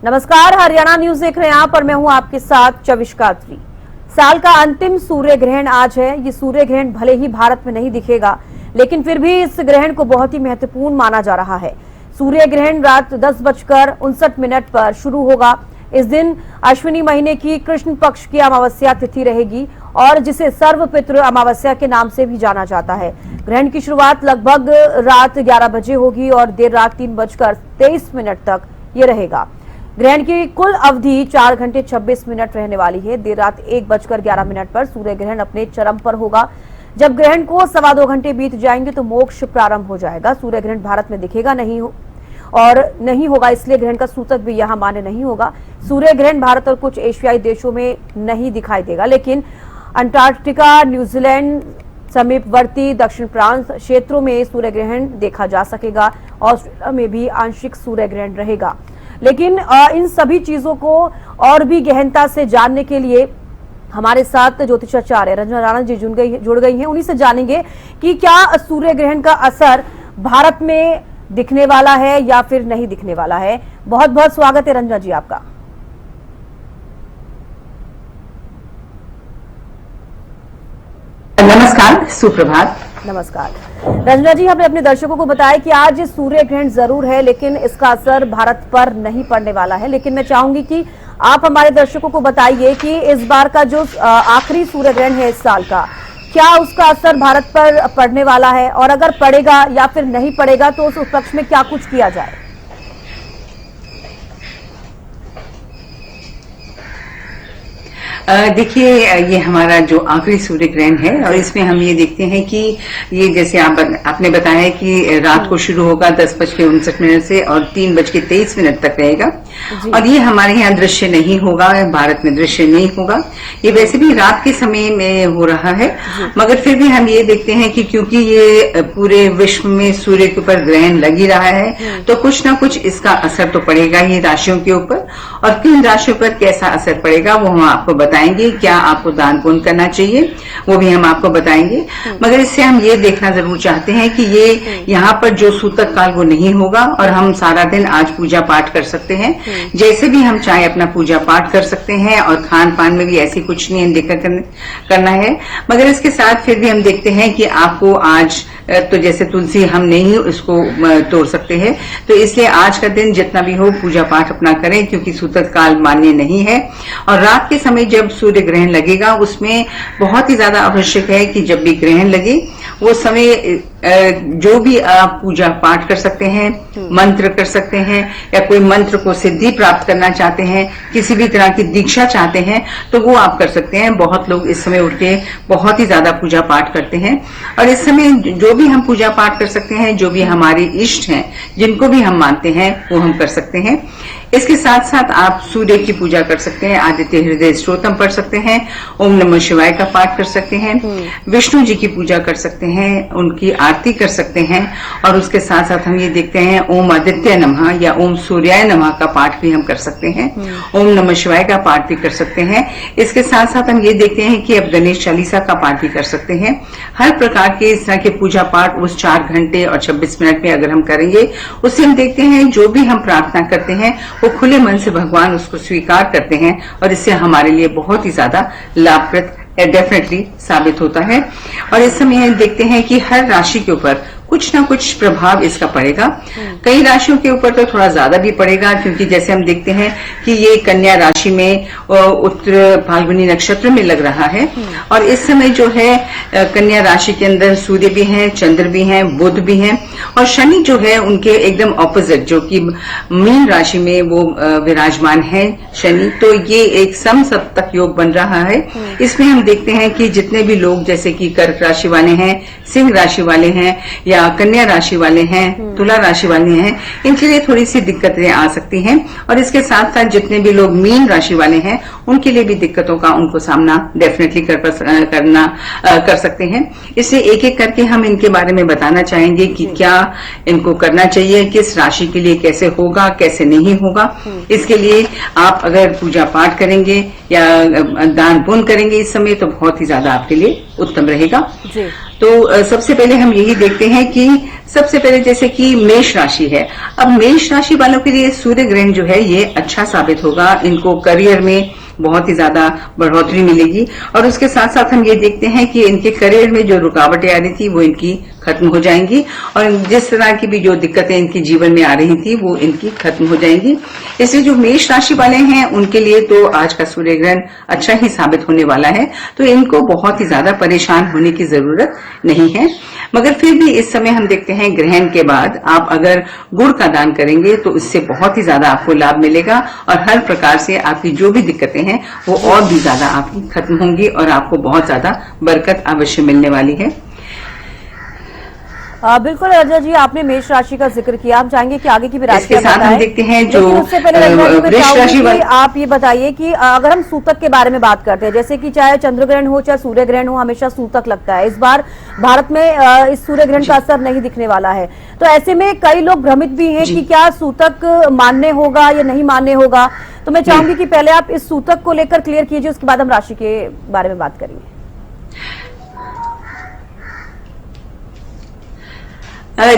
नमस्कार, हरियाणा न्यूज देख रहे हैं आप और मैं हूं आपके साथ चविष्कात्री। साल का अंतिम सूर्य ग्रहण आज है। ये सूर्य ग्रहण भले ही भारत में नहीं दिखेगा, लेकिन फिर भी इस ग्रहण को बहुत ही महत्वपूर्ण माना जा रहा है। सूर्य ग्रहण रात 10:59 पर शुरू होगा। इस दिन अश्विनी महीने की कृष्ण पक्ष की अमावस्या तिथि रहेगी और जिसे सर्वपितृ अमावस्या के नाम से भी जाना जाता है। ग्रहण की शुरुआत लगभग रात 11 बजे होगी और देर रात 3:23 तक ये रहेगा। ग्रहण की कुल अवधि 4 घंटे 26 मिनट रहने वाली है। देर रात 1:11 पर सूर्य ग्रहण अपने चरम पर होगा। जब ग्रहण को 2.25 घंटे बीत जाएंगे तो मोक्ष प्रारंभ हो जाएगा। सूर्य ग्रहण भारत में दिखेगा नहीं होगा, इसलिए ग्रहण का सूतक भी यहाँ मान्य नहीं होगा। सूर्य ग्रहण भारत और कुछ एशियाई देशों में नहीं दिखाई देगा, लेकिन अंटार्कटिका, न्यूजीलैंड समीपवर्ती दक्षिण प्रांत क्षेत्रों में सूर्य ग्रहण देखा जा सकेगा। ऑस्ट्रेलिया में भी आंशिक सूर्य ग्रहण रहेगा। लेकिन इन सभी चीजों को और भी गहनता से जानने के लिए हमारे साथ ज्योतिषाचार्य रंजना राणा जी जुड़ गई हैं। उन्हीं से जानेंगे कि क्या सूर्य ग्रहण का असर भारत में दिखने वाला है या फिर नहीं दिखने वाला है। बहुत बहुत स्वागत है रंजना जी आपका। नमस्कार, सुप्रभात। नमस्कार रंजना जी, हमने अपने दर्शकों को बताया कि आज सूर्य ग्रहण जरूर है, लेकिन इसका असर भारत पर नहीं पड़ने वाला है। लेकिन मैं चाहूंगी कि आप हमारे दर्शकों को बताइए कि इस बार का जो आखिरी सूर्य ग्रहण है इस साल का, क्या उसका असर भारत पर पड़ने वाला है, और अगर पड़ेगा या फिर नहीं पड़ेगा तो उस पक्ष में क्या कुछ किया जाए। देखिए, ये हमारा जो आखिरी सूर्य ग्रहण है और इसमें हम ये देखते हैं कि ये जैसे आपने बताया कि रात को शुरू होगा 10:59 से और 3:23 तक रहेगा। और ये हमारे यहाँ दृश्य नहीं होगा, भारत में दृश्य नहीं होगा। ये वैसे भी रात के समय में हो रहा है, मगर फिर भी हम ये देखते हैं कि क्योंकि ये पूरे विश्व में सूर्य के ऊपर ग्रहण लग ही रहा है, तो कुछ ना कुछ इसका असर तो पड़ेगा ही राशियों के ऊपर। और किन राशियों पर कैसा असर पड़ेगा वो हम आपको बताएंगे। क्या आपको दान पुण्य करना चाहिए वो भी हम आपको बताएंगे। मगर इससे हम ये देखना जरूर चाहते हैं कि ये यहाँ पर जो सूतक काल वो नहीं होगा और हम सारा दिन आज पूजा पाठ कर सकते हैं। जैसे भी हम चाहे अपना पूजा पाठ कर सकते हैं और खान पान में भी ऐसी कुछ नहीं देखा करना है। मगर इसके साथ फिर भी हम देखते हैं कि आपको आज तो जैसे तुलसी हम नहीं उसको तोड़ सकते हैं, तो इसलिए आज का दिन जितना भी हो पूजा पाठ अपना करें, क्योंकि सूतक काल मान्य नहीं है। और रात के समय जब सूर्य ग्रहण लगेगा उसमें बहुत ही ज्यादा आवश्यक है कि जब भी ग्रहण लगे वो समय जो भी आप पूजा पाठ कर सकते हैं, मंत्र कर सकते हैं, या कोई मंत्र को सिद्धि प्राप्त करना चाहते हैं, किसी भी तरह की दीक्षा चाहते हैं, तो वो आप कर सकते हैं। बहुत लोग इस समय उठ के बहुत ही ज्यादा पूजा पाठ करते हैं और इस समय जो भी हम पूजा पाठ कर सकते हैं, जो भी हमारे इष्ट हैं, जिनको भी हम मानते हैं, वो हम कर सकते हैं। इसके साथ साथ आप सूर्य की पूजा कर सकते हैं, आदित्य हृदय स्तोत्रम पढ़ सकते हैं, ओम नमः शिवाय का पाठ कर सकते हैं, विष्णु जी की पूजा कर सकते हैं, उनकी आरती कर सकते हैं। और उसके साथ साथ हम ये देखते हैं ओम आदित्य नमः या ओम सूर्याय नमः का पाठ भी हम कर सकते हैं, ओम नमः शिवाय का पाठ भी कर सकते हैं। इसके साथ साथ हम ये देखते हैं कि अब गणेश चालीसा का पाठ भी कर सकते हैं। हर प्रकार के इस तरह के पूजा पाठ उस 4 घंटे और 26 मिनट में अगर हम करेंगे, उससे हम देखते हैं जो भी हम प्रार्थना करते हैं वो खुले मन से भगवान उसको स्वीकार करते हैं और इससे हमारे लिए बहुत ही ज्यादा लाभप्रद डेफिनेटली साबित होता है। और इस समय देखते हैं कि हर राशि के ऊपर कुछ ना कुछ प्रभाव इसका पड़ेगा। कई राशियों के ऊपर तो थोड़ा ज्यादा भी पड़ेगा, क्योंकि जैसे हम देखते हैं कि ये कन्या राशि में उत्तर फाल्गुनी नक्षत्र में लग रहा है और इस समय जो है कन्या राशि के अंदर सूर्य भी हैं, चंद्र भी हैं, बुध भी हैं और शनि जो है उनके एकदम ऑपोजिट जो कि मीन राशि में वो विराजमान है शनि। तो ये एक समसप्तक योग बन रहा है। इसमें हम देखते हैं कि जितने भी लोग जैसे कि कर्क राशि वाले हैं, सिंह राशि वाले हैं या कन्या राशि वाले हैं, तुला राशि वाले हैं, इनके लिए थोड़ी सी दिक्कतें आ सकती हैं। और इसके साथ साथ जितने भी लोग मीन राशि वाले हैं उनके लिए भी दिक्कतों का उनको सामना डेफिनेटली कर सकते हैं। इससे एक एक करके हम इनके बारे में बताना चाहेंगे कि क्या इनको करना चाहिए, किस राशि के लिए कैसे होगा, कैसे नहीं होगा। इसके लिए आप अगर पूजा पाठ करेंगे या दान पुण्य करेंगे इस समय तो बहुत ही ज्यादा आपके लिए उत्तम रहेगा। तो सबसे पहले हम यही देखते हैं कि सबसे पहले जैसे कि मेष राशि है। अब मेष राशि वालों के लिए सूर्य ग्रहण जो है ये अच्छा साबित होगा। इनको करियर में बहुत ही ज्यादा बढ़ोतरी मिलेगी और उसके साथ साथ हम ये देखते हैं कि इनके करियर में जो रुकावटें आ रही थी वो इनकी खत्म हो जाएंगी और जिस तरह की भी जो दिक्कतें इनके जीवन में आ रही थी वो इनकी खत्म हो जाएंगी। इसलिए जो मेष राशि वाले हैं उनके लिए तो आज का सूर्य ग्रहण अच्छा ही साबित होने वाला है, तो इनको बहुत ही ज्यादा परेशान होने की जरूरत नहीं है। मगर फिर भी इस समय हम देखते हैं ग्रहण के बाद आप अगर गुड़ का दान करेंगे तो इससे बहुत ही ज्यादा आपको लाभ मिलेगा और हर प्रकार से आपकी जो भी दिक्कतें हैं वो और भी ज्यादा आपकी खत्म होंगी और आपको बहुत ज्यादा बरकत अवश्य मिलने वाली है। बिल्कुल रंजना जी, आपने मेष राशि का जिक्र किया, हम चाहेंगे कि आगे की भी राशि हम देखते हैं जो उससे पहले वृष राशि आप ये बताइए कि अगर हम सूतक के बारे में बात करते हैं, जैसे कि चाहे चंद्र ग्रहण हो चाहे सूर्य ग्रहण हो, हमेशा सूतक लगता है। इस बार भारत में इस सूर्य ग्रहण का असर नहीं दिखने वाला है, तो ऐसे में कई लोग भ्रमित भी हैं कि क्या सूतक मान्य होगा या नहीं मान्य होगा। तो मैं चाहूंगी कि पहले आप इस सूतक को लेकर क्लियर कीजिए, उसके बाद हम राशि के बारे में बात करेंगे।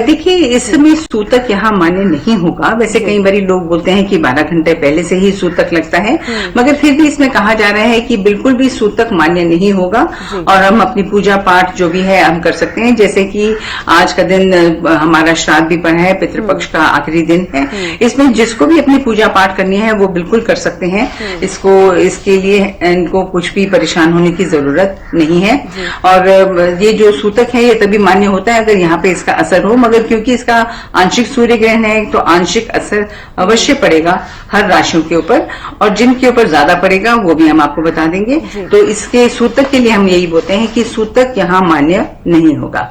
देखिए, इस समय सूतक यहाँ मान्य नहीं होगा। वैसे कई बार लोग बोलते हैं कि 12 घंटे पहले से ही सूतक लगता है, मगर फिर भी इसमें कहा जा रहा है कि बिल्कुल भी सूतक मान्य नहीं होगा और हम अपनी पूजा पाठ जो भी है हम कर सकते हैं। जैसे कि आज का दिन हमारा श्राद्ध भी पड़ा है, पितृपक्ष का आखिरी दिन है, इसमें जिसको भी अपनी पूजा पाठ करनी है वो बिल्कुल कर सकते हैं। इसके लिए इनको कुछ भी परेशान होने की जरूरत नहीं है। और ये जो सूतक है ये तभी मान्य होता है अगर यहाँ पे इसका असर हो, मगर क्योंकि इसका आंशिक सूर्य ग्रहण है तो आंशिक असर अवश्य पड़ेगा हर राशियों के ऊपर, और जिनके ऊपर ज्यादा पड़ेगा वो भी हम आपको बता देंगे। तो इसके सूतक के लिए हम यही बोलते हैं कि सूतक यहाँ मान्य नहीं होगा।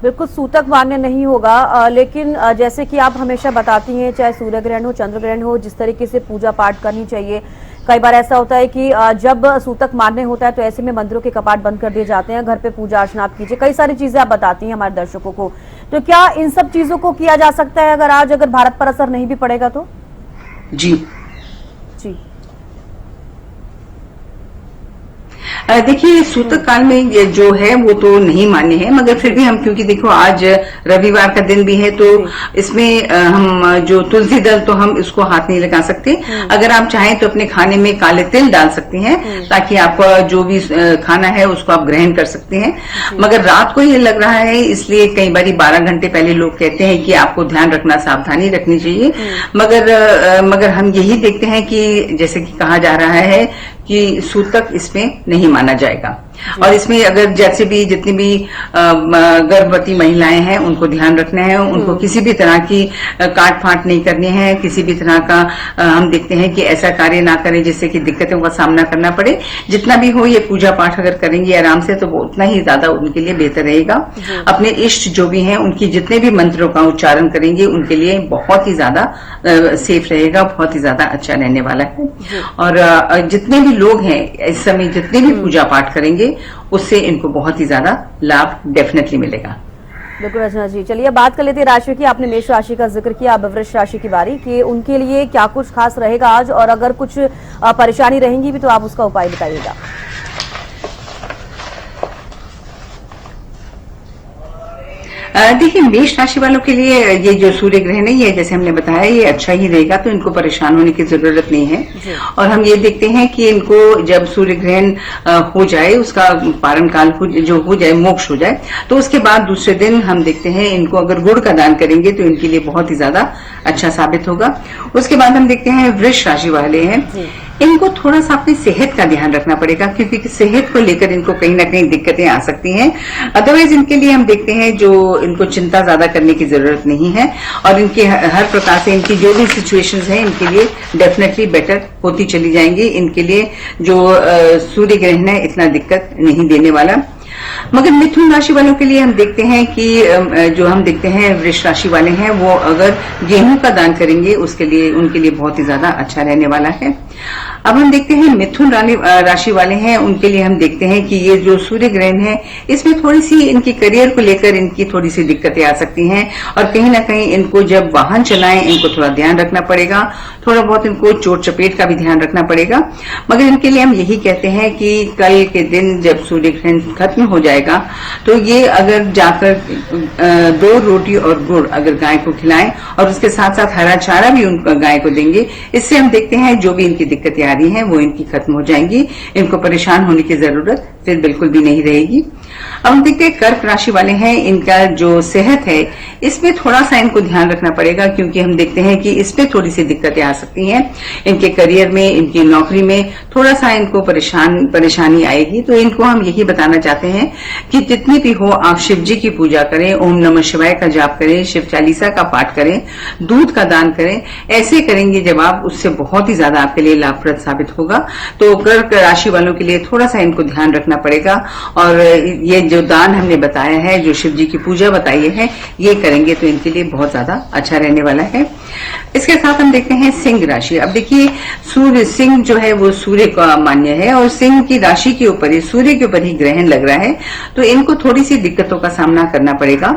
बिल्कुल सूतक मान्य नहीं होगा, लेकिन जैसे कि आप हमेशा बताती हैं, चाहे सूर्य ग्रहण हो चंद्र ग्रहण हो, जिस तरीके से पूजा पाठ करनी चाहिए। कई बार ऐसा होता है कि जब सूतक मान्य होता है तो ऐसे में मंदिरों के कपाट बंद कर दिए जाते हैं, घर पे पूजा अर्चना आप कीजिए, कई सारी चीजें आप बताती हैं हमारे दर्शकों को। तो क्या इन सब चीजों को किया जा सकता है अगर भारत पर असर नहीं भी पड़ेगा तो? जी देखिए, सूतक काल में ये जो है वो तो नहीं मान्य है, मगर फिर भी हम, क्योंकि देखो आज रविवार का दिन भी है तो इसमें हम जो तुलसी दल तो हम इसको हाथ नहीं लगा सकते। अगर आप चाहें तो अपने खाने में काले तिल डाल सकते हैं ताकि आपका जो भी खाना है उसको आप ग्रहण कर सकते हैं। मगर रात को ये लग रहा है, इसलिए कई बार 12 घंटे पहले लोग कहते हैं कि आपको ध्यान रखना, सावधानी रखनी चाहिए। मगर हम यही देखते हैं कि जैसे कि कहा जा रहा है कि सूतक इसमें नहीं माना जाएगा। और इसमें अगर जैसे भी जितनी भी गर्भवती महिलाएं हैं उनको ध्यान रखना है, उनको किसी भी तरह की काट फाट नहीं करनी है, किसी भी तरह का हम देखते हैं कि ऐसा कार्य ना करें जिससे कि दिक्कतों का सामना करना पड़े। जितना भी हो ये पूजा पाठ अगर करेंगे आराम से तो वो उतना ही ज्यादा उनके लिए बेहतर रहेगा। अपने इष्ट जो भी हैं उनकी जितने भी मंत्रों का उच्चारण करेंगे उनके लिए बहुत ही ज्यादा सेफ रहेगा, बहुत ही ज्यादा अच्छा रहने वाला है। और जितने भी लोग हैं इस समय जितने भी पूजा पाठ करेंगे उससे इनको बहुत ही ज्यादा लाभ डेफिनेटली मिलेगा। बिल्कुल रचना जी, चलिए बात कर लेते हैं राशि की। आपने मेष राशि का जिक्र किया, अब वृष राशि की बारी कि उनके लिए क्या कुछ खास रहेगा आज, और अगर कुछ परेशानी रहेंगी भी तो आप उसका उपाय बताइएगा। देखिए, मेष राशि वालों के लिए ये जो सूर्य ग्रहण है ये जैसे हमने बताया ये अच्छा ही रहेगा, तो इनको परेशान होने की जरूरत नहीं है। और हम ये देखते हैं कि इनको जब सूर्य ग्रहण हो जाए, उसका पारण काल जो हो जाए, मोक्ष हो जाए, तो उसके बाद दूसरे दिन हम देखते हैं इनको अगर गुड़ का दान करेंगे तो इनके लिए बहुत ही ज्यादा अच्छा साबित होगा। उसके बाद हम देखते हैं वृष राशि वाले हैं, इनको थोड़ा सा अपनी सेहत का ध्यान रखना पड़ेगा क्योंकि सेहत को लेकर इनको कहीं ना कहीं दिक्कतें आ सकती हैं। अदरवाइज इनके लिए हम देखते हैं जो इनको चिंता ज्यादा करने की जरूरत नहीं है और इनके हर प्रकार से इनकी जो भी सिचुएशंस हैं इनके लिए डेफिनेटली बेटर होती चली जाएंगी। इनके लिए जो सूर्य ग्रहण है इतना दिक्कत नहीं देने वाला। मगर मिथुन राशि वालों के लिए हम देखते हैं कि जो हम देखते हैं वृष राशि वाले हैं वो अगर गेहूं का दान करेंगे उसके लिए उनके लिए बहुत ही ज्यादा अच्छा रहने वाला है। अब हम देखते हैं मिथुन राशि वाले हैं, उनके लिए हम देखते हैं कि ये जो सूर्य ग्रहण है इसमें थोड़ी सी इनकी करियर को लेकर इनकी थोड़ी सी दिक्कतें आ सकती हैं और कहीं ना कहीं इनको जब वाहन चलाएं इनको थोड़ा ध्यान रखना पड़ेगा, थोड़ा बहुत इनको चोट चपेट का भी ध्यान रखना पड़ेगा। मगर इनके लिए हम यही कहते हैं कि कल के दिन जब सूर्य ग्रहण खत्म हो जाएगा, तो ये अगर जाकर 2 रोटी और गुड़ अगर गाय को खिलाएं और उसके साथ साथ हरा चारा भी उन गाय को देंगे, इससे हम देखते हैं जो भी इनकी दिक्कतें आ रही हैं वो इनकी खत्म हो जाएंगी। इनको परेशान होने की जरूरत फिर बिल्कुल भी नहीं रहेगी। अब हम देखते हैं कर्क राशि वाले हैं, इनका जो सेहत है इसमें थोड़ा सा इनको ध्यान रखना पड़ेगा, क्योंकि हम देखते हैं कि इसमें थोड़ी सी दिक्कतें आ सकती हैं। इनके करियर में, इनकी नौकरी में थोड़ा सा इनको परेशानी आएगी। तो इनको हम यही बताना चाहते हैं कि जितनी भी हो आप शिव जी की पूजा करें, ओम नमः शिवाय का जाप करें, शिव चालीसा का पाठ करें, दूध का दान करें। ऐसे करेंगे जब आप, उससे बहुत ही ज्यादा आपके लिए लाभप्रद साबित होगा। तो कर्क राशि वालों के लिए थोड़ा सा इनको ध्यान रखना पड़ेगा, और ये जो दान हमने बताया है, जो शिव जी की पूजा बताई है, ये करेंगे तो इनके लिए बहुत ज्यादा अच्छा रहने वाला है। इसके साथ हम देखते हैं सिंह राशि। अब देखिए, सूर्य, सिंह जो है वो सूर्य का मान्य है, और सिंह की राशि के ऊपर ही, सूर्य के ऊपर ही ग्रहण लग रहा है, तो इनको थोड़ी सी दिक्कतों का सामना करना पड़ेगा।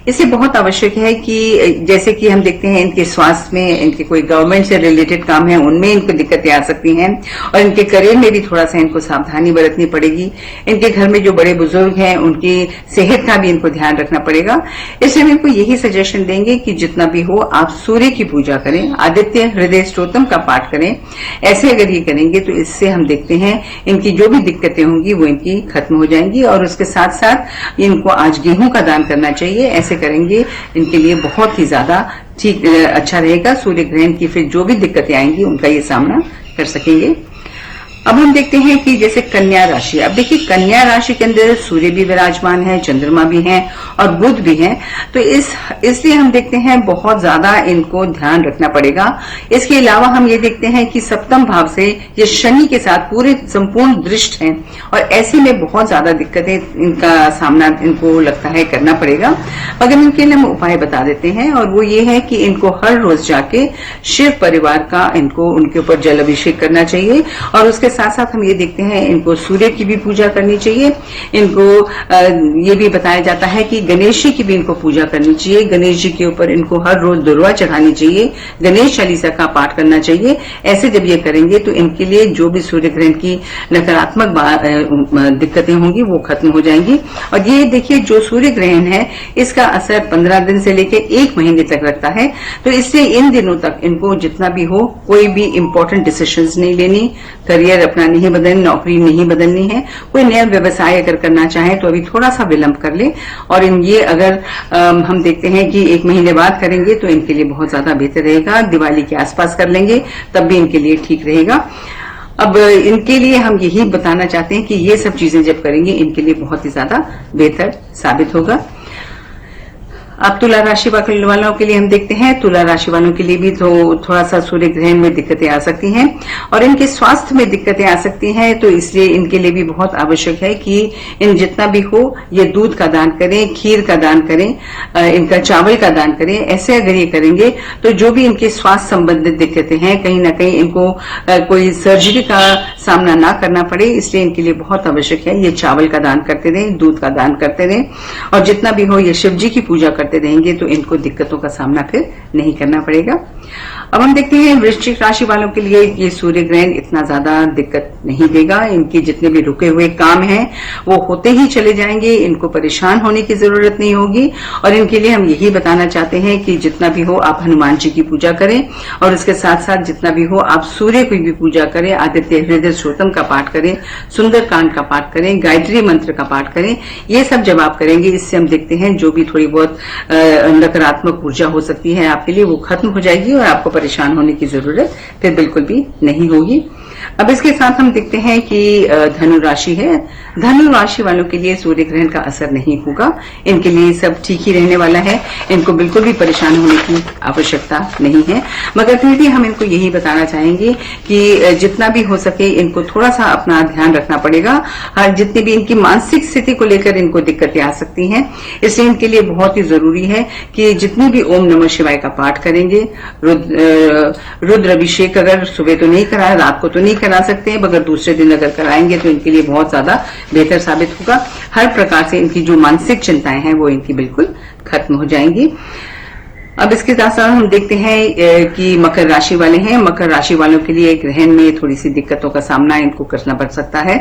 इससे बहुत आवश्यक है कि जैसे कि हम देखते हैं इनके स्वास्थ्य में, इनके कोई गवर्नमेंट से रिलेटेड काम है उनमें इनको दिक्कतें आ सकती हैं, और इनके करियर में भी थोड़ा सा इनको सावधानी बरतनी पड़ेगी। इनके घर में जो बड़े बुजुर्ग हैं उनकी सेहत का भी इनको ध्यान रखना पड़ेगा। इसलिए हम इनको यही सजेशन देंगे कि जितना भी हो आप सूर्य की पूजा करें, आदित्य हृदय स्तोत्रम का पाठ करें। ऐसे अगर ये करेंगे तो इससे हम देखते हैं इनकी जो भी दिक्कतें होंगी वो इनकी खत्म हो जाएंगी। और उसके साथ साथ इनको आज गेहूं का दान करना चाहिए। ऐसे करेंगे इनके लिए बहुत ही ज्यादा ठीक, अच्छा रहेगा। सूर्य ग्रहण की फिर जो भी दिक्कतें आएंगी उनका ये सामना कर सकेंगे। अब हम देखते हैं कि जैसे कन्या राशि। अब देखिए, कन्या राशि के अंदर सूर्य भी विराजमान है, चंद्रमा भी है और बुध भी है, तो इसलिए हम देखते हैं बहुत ज्यादा इनको ध्यान रखना पड़ेगा। इसके अलावा हम ये देखते हैं कि सप्तम भाव से ये शनि के साथ पूरे संपूर्ण दृष्ट हैं, और ऐसे में बहुत ज्यादा दिक्कतें इनका सामना इनको लगता है करना पड़ेगा। मगर इनके लिए हम उपाय बता देते हैं, और वो ये है कि इनको हर रोज जाके शिव परिवार का इनको उनके ऊपर जल अभिषेक करना चाहिए। और उसके साथ साथ हम ये देखते हैं इनको सूर्य की भी पूजा करनी चाहिए। इनको ये भी बताया जाता है कि गणेश जी की भी इनको पूजा करनी चाहिए। गणेश जी के ऊपर इनको हर रोज दुर्वा चढ़ानी चाहिए, गणेश चालीसा का पाठ करना चाहिए। ऐसे जब ये करेंगे तो इनके लिए जो भी सूर्य ग्रहण की नकारात्मक दिक्कतें होंगी वो खत्म हो जाएंगी। और ये देखिए, जो सूर्य ग्रहण है इसका असर 15 दिन से लेकर 1 महीने तक रहता है। तो इससे इन दिनों तक इनको जितना भी हो कोई भी इंपॉर्टेंट डिसीजंस नहीं लेनी, करियर अपना नहीं बदलनी, नौकरी नहीं बदलनी है। कोई नया व्यवसाय अगर करना चाहे तो अभी थोड़ा सा विलंब कर ले, और ये अगर हम देखते हैं कि 1 महीने बाद करेंगे तो इनके लिए बहुत ज्यादा बेहतर रहेगा। दिवाली के आसपास कर लेंगे तब भी इनके लिए ठीक रहेगा। अब इनके लिए हम यही बताना चाहते हैं कि ये सब चीजें जब करेंगे इनके लिए बहुत ही ज्यादा बेहतर साबित होगा। अब तुला राशि वालों के लिए हम देखते हैं, तुला राशि वालों के लिए भी तो थोड़ा सा सूर्य ग्रहण में दिक्कतें आ सकती हैं, और इनके स्वास्थ्य में दिक्कतें आ सकती हैं। तो इसलिए इनके लिए भी बहुत आवश्यक है कि इन जितना भी हो ये दूध का दान करें, खीर का दान करें, इनका चावल का दान करें। ऐसे अगर ये करेंगे तो जो भी इनके स्वास्थ्य संबंधित दिक्कतें हैं, कहीं ना कहीं इनको कोई सर्जरी का सामना ना करना पड़े, इसलिए इनके लिए बहुत आवश्यक है ये चावल का दान करते रहें, दूध का दान करते रहें, और जितना भी हो ये शिव जी की पूजा करते रहेंगे तो इनको दिक्कतों का सामना फिर नहीं करना पड़ेगा। अब हम देखते हैं वृश्चिक राशि वालों के लिए ये सूर्य ग्रहण इतना ज्यादा दिक्कत नहीं देगा। इनके जितने भी रुके हुए काम हैं वो होते ही चले जाएंगे, इनको परेशान होने की जरूरत नहीं होगी। और इनके लिए हम यही बताना चाहते हैं कि जितना भी हो आप हनुमान जी की पूजा करें, और इसके साथ साथ जितना भी हो आप सूर्य की भी पूजा करें, आदित्य हृदय स्तोत्रम का पाठ करें, सुंदरकांड का पाठ करें, गायत्री मंत्र का पाठ करें। ये सब जब आप करेंगे इससे हम देखते हैं जो भी थोड़ी बहुत नकारात्मक ऊर्जा हो सकती है आपके लिए वो खत्म हो जाएगी, और आपको परेशान होने की जरूरत फिर बिल्कुल भी नहीं होगी। अब इसके साथ हम देखते हैं कि धनु राशि है। धनु राशि वालों के लिए सूर्य ग्रहण का असर नहीं होगा, इनके लिए सब ठीक ही रहने वाला है, इनको बिल्कुल भी परेशान होने की आवश्यकता नहीं है। मगर फिर भी हम इनको यही बताना चाहेंगे कि जितना भी हो सके इनको थोड़ा सा अपना ध्यान रखना पड़ेगा। हर जितनी भी इनकी मानसिक स्थिति को लेकर इनको दिक्कतें आ सकती हैं, इसलिए इनके लिए बहुत ही जरूरी है कि जितनी भी ओम नमः शिवाय का पाठ करेंगे, रुद्र अभिषेक अगर सुबह तो नहीं करा, रात को तो नहीं करा सकते हैं, मगर दूसरे दिन अगर कराएंगे तो इनके लिए बहुत ज्यादा बेहतर साबित होगा। हर प्रकार से इनकी जो मानसिक चिंताएं हैं वो इनकी बिल्कुल खत्म हो जाएंगी। अब इसके साथ साथ हम देखते हैं कि मकर राशि वाले हैं। मकर राशि वालों के लिए ग्रहण में थोड़ी सी दिक्कतों का सामना इनको करना पड़ सकता है,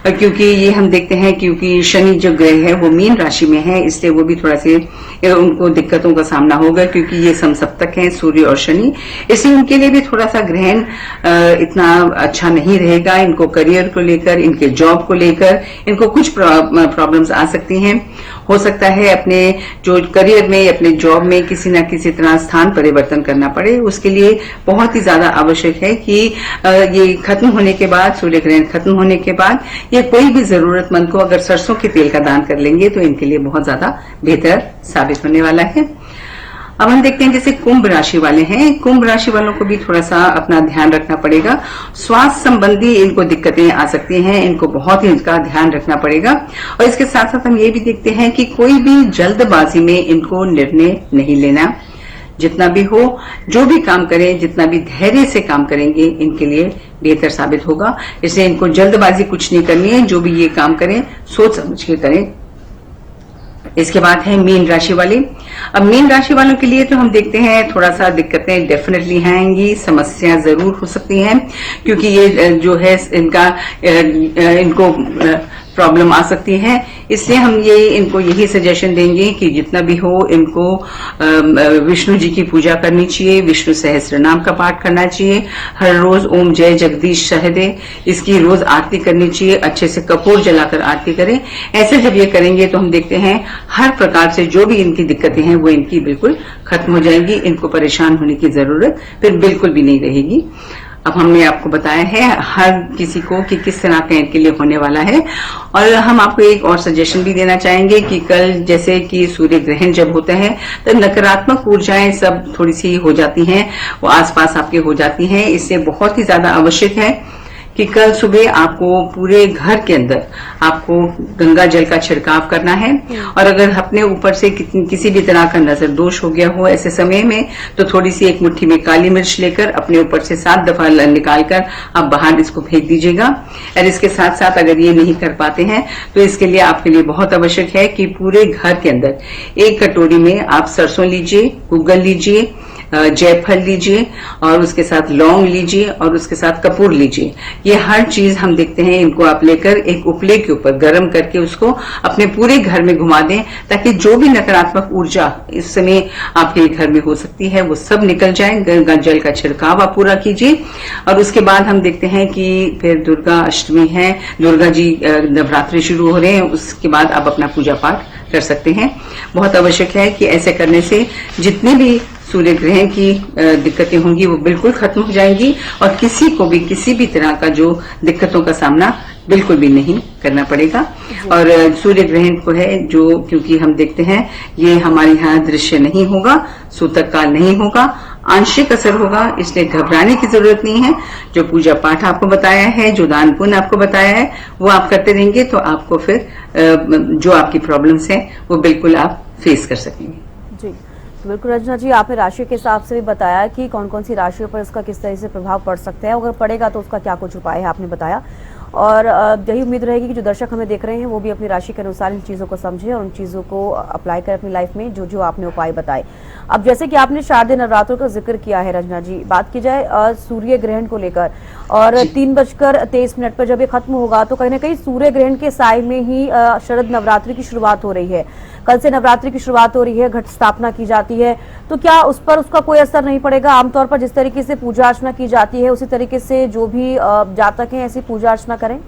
क्योंकि ये हम देखते हैं क्योंकि शनि जो ग्रह है वो मीन राशि में है, इसलिए वो भी थोड़ा सी उनको दिक्कतों का सामना होगा, क्योंकि ये समसप्तक हैं सूर्य और शनि। इसलिए उनके लिए भी थोड़ा सा ग्रहण इतना अच्छा नहीं रहेगा। इनको करियर को लेकर, इनके जॉब को लेकर इनको कुछ प्रॉब्लम्स आ सकती हैं। हो सकता है अपने जो करियर में, अपने जॉब में किसी न किसी तरह स्थान परिवर्तन करना पड़े। उसके लिए बहुत ही ज्यादा आवश्यक है कि ये खत्म होने के बाद, सूर्य ग्रहण खत्म होने के बाद, ये कोई भी जरूरतमंद को अगर सरसों के तेल का दान कर लेंगे तो इनके लिए बहुत ज्यादा बेहतर साबित होने वाला है। अब हम देखते हैं जैसे कुंभ राशि वाले हैं। कुंभ राशि वालों को भी थोड़ा सा अपना ध्यान रखना पड़ेगा। स्वास्थ्य संबंधी इनको दिक्कतें आ सकती हैं, इनको बहुत ही इनका ध्यान रखना पड़ेगा। और इसके साथ साथ हम ये भी देखते हैं कि कोई भी जल्दबाजी में इनको निर्णय नहीं लेना। जितना भी हो, जो भी काम करें, जितना भी धैर्य से काम करेंगे, इनके लिए बेहतर साबित होगा। इसलिए इनको जल्दबाजी कुछ नहीं करनी है। जो भी ये काम करें सोच समझ के करें। इसके बाद है मीन राशि वाले। अब मीन राशि वालों के लिए तो हम देखते हैं थोड़ा सा दिक्कतें डेफिनेटली आएंगी, समस्या जरूर हो सकती हैं, क्योंकि ये जो है इनको प्रॉब्लम आ सकती है। इसलिए हम इनको यही सजेशन देंगे कि जितना भी हो इनको विष्णु जी की पूजा करनी चाहिए, विष्णु सहस्त्र नाम का पाठ करना चाहिए, हर रोज ओम जय जगदीश सहदे इसकी रोज आरती करनी चाहिए। अच्छे से कपूर जलाकर आरती करें। ऐसे जब ये करेंगे तो हम देखते हैं हर प्रकार से जो भी इनकी दिक्कतें हैं वो इनकी बिल्कुल खत्म हो जाएंगी। इनको परेशान होने की जरूरत फिर बिल्कुल भी नहीं रहेगी। अब हमने आपको बताया है हर किसी को कि किस तरह का इनके लिए होने वाला है। और हम आपको एक और सजेशन भी देना चाहेंगे कि कल जैसे कि सूर्य ग्रहण जब होता है तो नकारात्मक ऊर्जाएं सब थोड़ी सी हो जाती हैं, वो आसपास आपके हो जाती हैं। इससे बहुत ही ज्यादा आवश्यक है कि कल सुबह आपको पूरे घर के अंदर आपको गंगा जल का छिड़काव करना है। और अगर अपने ऊपर से किसी भी तरह का नजर दोष हो गया हो ऐसे समय में, तो थोड़ी सी एक मुट्ठी में काली मिर्च लेकर अपने ऊपर से 7 दफा निकालकर आप बाहर इसको फेंक दीजिएगा। और इसके साथ साथ अगर ये नहीं कर पाते हैं तो इसके लिए आपके लिए बहुत आवश्यक है कि पूरे घर के अंदर एक कटोरी में आप सरसों लीजिए, गुग्गल लीजिए, जयफल लीजिए और उसके साथ लौंग लीजिए और उसके साथ कपूर लीजिए। ये हर चीज हम देखते हैं इनको आप लेकर एक उपले के ऊपर गर्म करके उसको अपने पूरे घर में घुमा दें, ताकि जो भी नकारात्मक ऊर्जा इस समय आपके घर में हो सकती है वो सब निकल जाए। गंगा जल का छिड़काव आप पूरा कीजिए। और उसके बाद हम देखते हैं कि फिर दुर्गा अष्टमी है, दुर्गा जी नवरात्रि शुरू हो रहे हैं, उसके बाद आप अपना पूजा पाठ कर सकते हैं। बहुत आवश्यक है कि ऐसे करने से जितने भी सूर्य ग्रहण की दिक्कतें होंगी वो बिल्कुल खत्म हो जाएंगी और किसी को भी किसी भी तरह का जो दिक्कतों का सामना बिल्कुल भी नहीं करना पड़ेगा। और सूर्य ग्रहण को है जो, क्योंकि हम देखते हैं ये हमारे यहाँ दृश्य नहीं होगा, सूतक काल नहीं होगा, आंशिक असर होगा, इसलिए घबराने की जरूरत नहीं है। जो पूजा पाठ आपको बताया है, जो दान पुण्य आपको बताया है, वो आप करते रहेंगे तो आपको फिर जो आपकी प्रॉब्लम्स है वो बिल्कुल आप फेस कर सकेंगे। जी तो बिल्कुल रंजना जी, आपने राशि के हिसाब से भी बताया कि कौन कौन सी राशियों पर इसका किस तरह से प्रभाव पड़ सकता है, अगर पड़ेगा तो उसका क्या कुछ उपाय है आपने बताया। और यही उम्मीद रहेगी कि जो दर्शक हमें देख रहे हैं वो भी अपनी राशि के अनुसार इन चीज़ों को समझे और उन चीज़ों को अप्लाई करें अपनी लाइफ में, जो जो आपने उपाय बताए। अब जैसे कि आपने शारदीय नवरात्रों का जिक्र किया है रंजना जी, बात की जाए सूर्य ग्रहण को लेकर, और 3:23 पर जब ये खत्म होगा तो कहीं ना कहीं सूर्य ग्रहण के साय में ही शरद नवरात्रि की शुरुआत हो रही है। कल से नवरात्रि की शुरुआत हो रही है, घट स्थापना की जाती है, तो क्या उस पर उसका कोई असर नहीं पड़ेगा? आमतौर पर जिस तरीके से पूजा अर्चना की जाती है उसी तरीके से जो भी जातक हैं ऐसी पूजा अर्चना करें?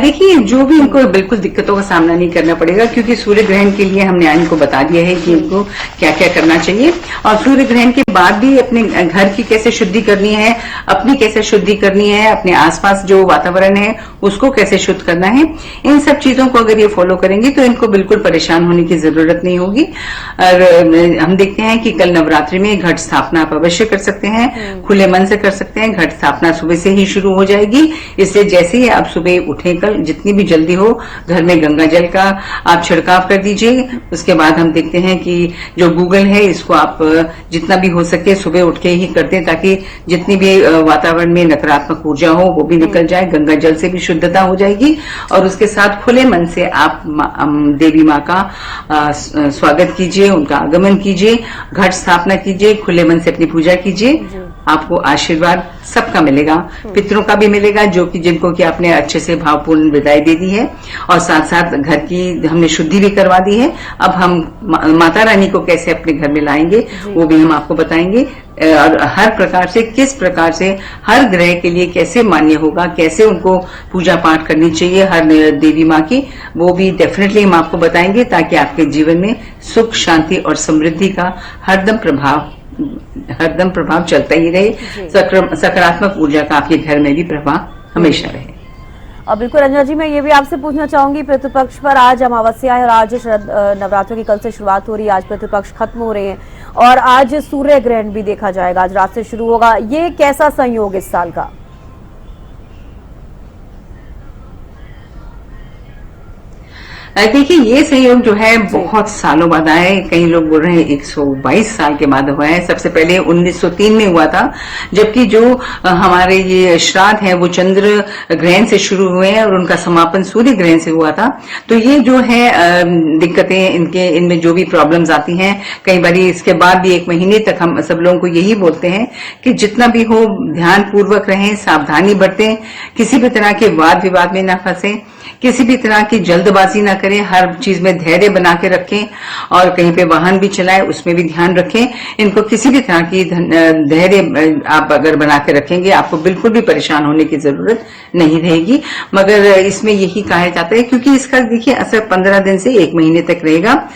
देखिए, जो भी इनको बिल्कुल दिक्कतों का सामना नहीं करना पड़ेगा, क्योंकि सूर्य ग्रहण के लिए हमने इनको बता दिया है कि इनको क्या क्या करना चाहिए। और सूर्य ग्रहण के बाद भी अपने घर की कैसे शुद्धि करनी है, अपनी कैसे शुद्धि करनी है, अपने आसपास जो वातावरण है उसको कैसे शुद्ध करना है, इन सब चीजों को अगर ये फॉलो करेंगे तो इनको बिल्कुल परेशान होने की जरूरत नहीं होगी। और हम देखते हैं कि कल नवरात्रि में घट स्थापना आप अवश्य कर सकते हैं, खुले मन से कर सकते हैं। घट स्थापना सुबह से ही शुरू हो जाएगी, इसलिए जैसे ही आप सुबह उठें केमिकल जितनी भी जल्दी हो घर में गंगा जल का आप छिड़काव कर दीजिए। उसके बाद हम देखते हैं कि जो गूगल है इसको आप जितना भी हो सके सुबह उठ के ही करते हैं, ताकि जितनी भी वातावरण में नकारात्मक ऊर्जा हो वो भी निकल जाए, गंगा जल से भी शुद्धता हो जाएगी। और उसके साथ खुले मन से आप देवी माँ का स्वागत कीजिए, उनका आगमन कीजिए, घट स्थापना कीजिए, खुले मन से अपनी पूजा कीजिए। आपको आशीर्वाद सबका मिलेगा, पितरों का भी मिलेगा जो कि जिनको कि आपने अच्छे से भावपूर्ण विदाई दे दी है, और साथ साथ घर की हमने शुद्धि भी करवा दी है। अब हम माता रानी को कैसे अपने घर में लाएंगे वो भी हम आपको बताएंगे, और हर प्रकार से किस प्रकार से हर ग्रह के लिए कैसे मान्य होगा, कैसे उनको पूजा पाठ करनी चाहिए हर देवी माँ की, वो भी डेफिनेटली हम आपको बताएंगे, ताकि आपके जीवन में सुख शांति और समृद्धि का हरदम प्रभाव चलता ही रहे, सकारात्मक ऊर्जा का आपके घर में भी प्रभाव हमेशा रहे। और बिल्कुल रंजना जी, मैं ये भी आपसे पूछना चाहूंगी, पितृपक्ष पर आज अमावस्या है और आज नवरात्रों की कल से शुरुआत हो रही है, आज पितृपक्ष खत्म हो रहे हैं और आज सूर्य ग्रहण भी देखा जाएगा, आज रात से शुरू होगा। ये कैसा संयोग इस साल का? देखिए, ये संयोग जो है बहुत सालों बाद आया है। कई लोग बोल रहे हैं 122 साल के बाद हुआ है। सबसे पहले 1903 में हुआ था, जबकि जो हमारे ये श्राद्ध है वो चंद्र ग्रहण से शुरू हुए हैं और उनका समापन सूर्य ग्रहण से हुआ था। तो ये जो है दिक्कतें, इनमें जो भी प्रॉब्लम्स आती हैं, कई बार इसके बाद भी 1 महीने तक हम सब लोगों को यही बोलते हैं कि जितना भी हो ध्यान पूर्वक रहें, सावधानी बरतें, किसी भी तरह के वाद विवाद में ना फंसें, किसी भी तरह की जल्दबाजी ना करें, हर चीज में धैर्य बना के रखें, और कहीं पे वाहन भी चलाएं उसमें भी ध्यान रखें। इनको किसी भी तरह की धैर्य आप अगर बना के रखेंगे आपको बिल्कुल भी परेशान होने की जरूरत नहीं रहेगी। मगर इसमें यही कहा जाता है, क्योंकि इसका देखिए असर 15 दिन से 1 महीने तक रहेगा।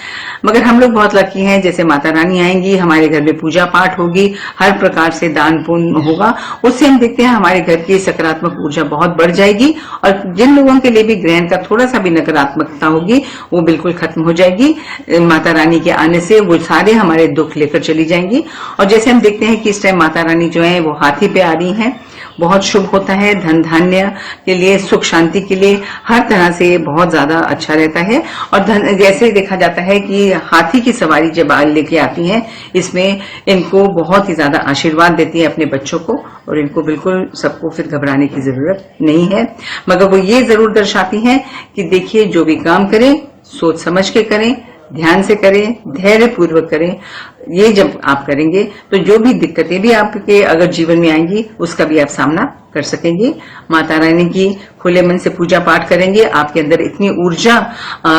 मगर हम लोग बहुत लकी हैं, जैसे माता रानी आएंगी, हमारे घर में पूजा पाठ होगी, हर प्रकार से दान पुण्य होगा, उससे हम देखते हैं हमारे घर की सकारात्मक ऊर्जा बहुत बढ़ जाएगी, और जिन लोगों के लिए भी ग्रहण का थोड़ा सा भी नकारात्मकता होगी वो बिल्कुल खत्म हो जाएगी। माता रानी के आने से वो सारे हमारे दुख लेकर चली जाएंगी। और जैसे हम देखते हैं कि इस टाइम माता रानी जो है वो हाथी पे आ रही हैं, बहुत शुभ होता है, धन धान्य के लिए, सुख शांति के लिए, हर तरह से बहुत ज्यादा अच्छा रहता है। और धन, जैसे देखा जाता है कि हाथी की सवारी जब लेके आती हैं, इसमें इनको बहुत ही ज्यादा आशीर्वाद देती है अपने बच्चों को, और इनको बिल्कुल सबको फिर घबराने की जरूरत नहीं है। मगर वो ये जरूर दर्शाती हैं कि देखिए, जो भी काम करें सोच समझ के करें, ध्यान से करें, धैर्य पूर्वक करें। ये जब आप करेंगे तो जो भी दिक्कतें भी आपके अगर जीवन में आएंगी उसका भी आप सामना कर सकेंगे। माता रानी की खुले मन से पूजा पाठ करेंगे, आपके अंदर इतनी ऊर्जा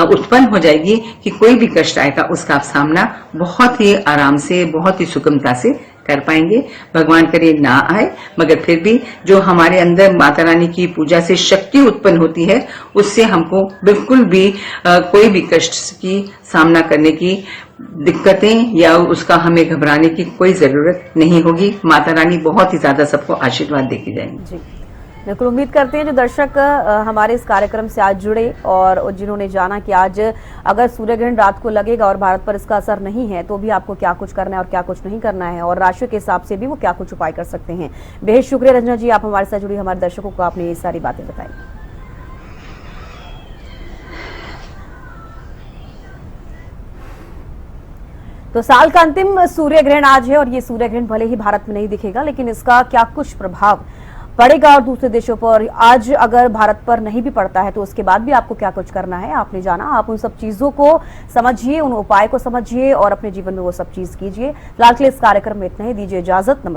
उत्पन्न हो जाएगी कि कोई भी कष्ट आएगा उसका आप सामना बहुत ही आराम से, बहुत ही सुगमता से कर पाएंगे। भगवान करे ना आए, मगर फिर भी जो हमारे अंदर माता रानी की पूजा से शक्ति उत्पन्न होती है, उससे हमको बिल्कुल भी कोई भी कष्ट की सामना करने की दिक्कतें या उसका हमें घबराने की कोई जरूरत नहीं होगी। माता रानी बहुत ही ज्यादा सबको आशीर्वाद देके जाएंगे। जी, बिल्कुल उम्मीद करते हैं जो दर्शक हमारे इस कार्यक्रम से आज जुड़े और जिन्होंने जाना कि आज अगर सूर्य ग्रहण रात को लगेगा और भारत पर इसका असर नहीं है तो भी आपको क्या कुछ करना है और क्या कुछ नहीं करना है, और राशि के हिसाब से भी वो क्या कुछ उपाय कर सकते हैं। बेहद शुक्रिया रंजना जी, आप हमारे साथ जुड़ी, हमारे दर्शकों को आपने ये सारी बातें बताई। तो साल का अंतिम सूर्य ग्रहण आज है और ये सूर्य ग्रहण भले ही भारत में नहीं दिखेगा, लेकिन इसका क्या कुछ प्रभाव पड़ेगा और दूसरे देशों पर, आज अगर भारत पर नहीं भी पड़ता है तो उसके बाद भी आपको क्या कुछ करना है आपने जाना। आप उन सब चीजों को समझिए, उन उपाय को समझिए और अपने जीवन में वो सब चीज कीजिए। फिलहाल के लिए इस कार्यक्रम में इतना ही, दीजिए इजाजत, नमस्कार।